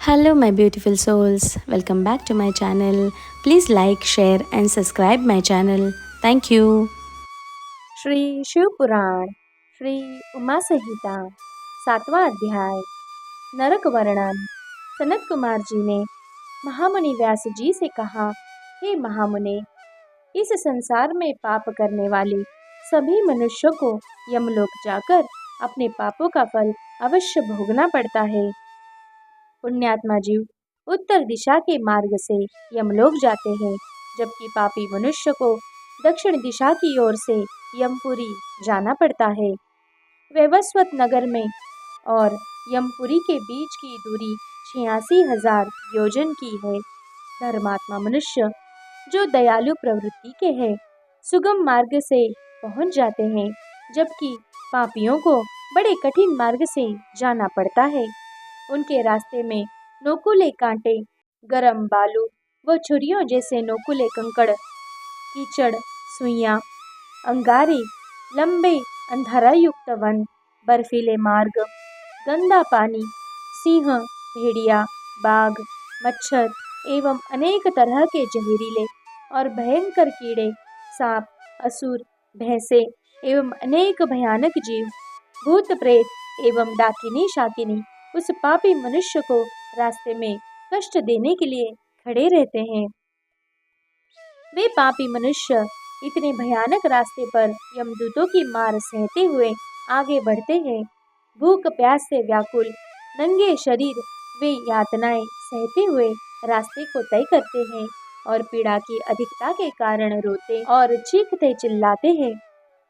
Hello, my beautiful souls. Welcome back to my channel. Please like, share, and subscribe my channel. Thank you. Shri Shiv पुराण श्री उमा संहिता 7वां अध्याय नरक वर्णन। सनत कुमार जी ने महामुनि व्यास जी से कहा, हे महामुने, इस संसार में पाप करने वाले सभी मनुष्यों को यमलोक जाकर अपने पापों का फल अवश्य भोगना पड़ता है। पुण्यात्मा जीव उत्तर दिशा के मार्ग से यमलोक जाते हैं, जबकि पापी मनुष्य को दक्षिण दिशा की ओर से यमपुरी जाना पड़ता है। वैवस्वत नगर में और यमपुरी के बीच की दूरी 86,000 योजन की है। धर्मात्मा मनुष्य जो दयालु प्रवृत्ति के हैं, सुगम मार्ग से पहुंच जाते हैं, जबकि पापियों को बड़े कठिन मार्ग से जाना पड़ता है। उनके रास्ते में नोकुले कांटे, गरम बालू व छुरियों जैसे नोकुले कंकड़, कीचड़, सुइयां, अंगारे, लंबे अंधारायुक्त वन, बर्फीले मार्ग, गंदा पानी, सिंह, भेड़िया, बाघ, मच्छर एवं अनेक तरह के जहरीले और भयंकर कीड़े, सांप, असुर, भैंसे एवं अनेक भयानक जीव, भूत प्रेत एवं डाकिनी शाकिनी उस पापी मनुष्य को रास्ते में कष्ट देने के लिए खड़े रहते हैं। वे पापी मनुष्य इतने भयानक रास्ते पर यमदूतों की मार सहते हुए आगे बढ़ते हैं। भूख प्यास से व्याकुल नंगे शरीर वे यातनाएं सहते हुए रास्ते को तय करते हैं और पीड़ा की अधिकता के कारण रोते और चीखते चिल्लाते हैं।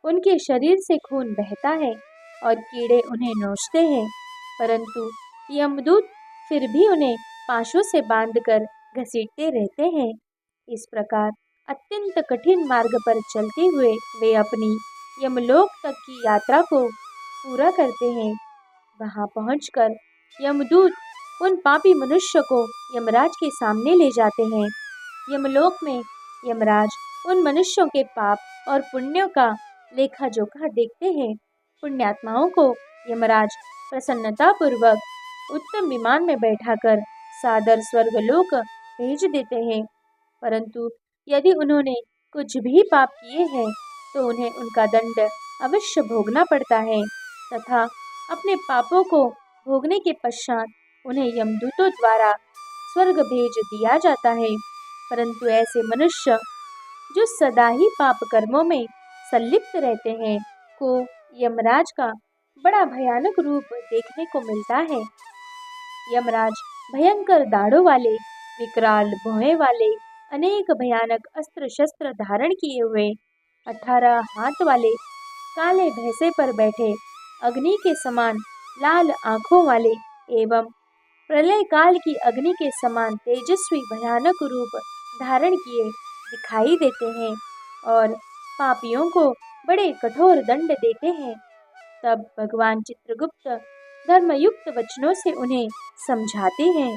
उनके शरीर से खून बहता है और कीड़े उन्हें नोचते हैं, परंतु यमदूत फिर भी उन्हें पाशों से बांधकर घसीटते रहते हैं। इस प्रकार अत्यंत कठिन मार्ग पर चलते हुए वे अपनी यमलोक तक की यात्रा को पूरा करते हैं। वहां पहुंचकर यमदूत उन पापी मनुष्य को यमराज के सामने ले जाते हैं। यमलोक में यमराज उन मनुष्यों के पाप और पुण्यों का लेखा जोखा देखते हैं। पुण्यात्माओं को यमराज प्रसन्नता पूर्वक उत्तम विमान में बैठाकर सादर स्वर्गलोक भेज देते हैं, परंतु यदि उन्होंने कुछ भी पाप किए हैं तो उन्हें उनका दंड अवश्य भोगना पड़ता है तथा अपने पापों को भोगने के पश्चात उन्हें यमदूतों द्वारा स्वर्ग भेज दिया जाता है। परंतु ऐसे मनुष्य जो सदा ही पाप कर्मों में संलिप्त रहते हैं को यमराज का बड़ा भयानक रूप देखने को मिलता है। यमराज भयंकर दाढ़ों वाले, विकराल भौहें वाले, अनेक भयानक अस्त्र शस्त्र धारण किए हुए, 18 हाथ वाले, काले भैंसे पर बैठे, अग्नि के समान लाल आंखों वाले एवं प्रलय काल की अग्नि के समान तेजस्वी भयानक रूप धारण किए दिखाई देते हैं और पापियों को बड़े कठोर दंड देते हैं। तब भगवान चित्रगुप्त धर्मयुक्त वचनों से उन्हें समझाते हैं।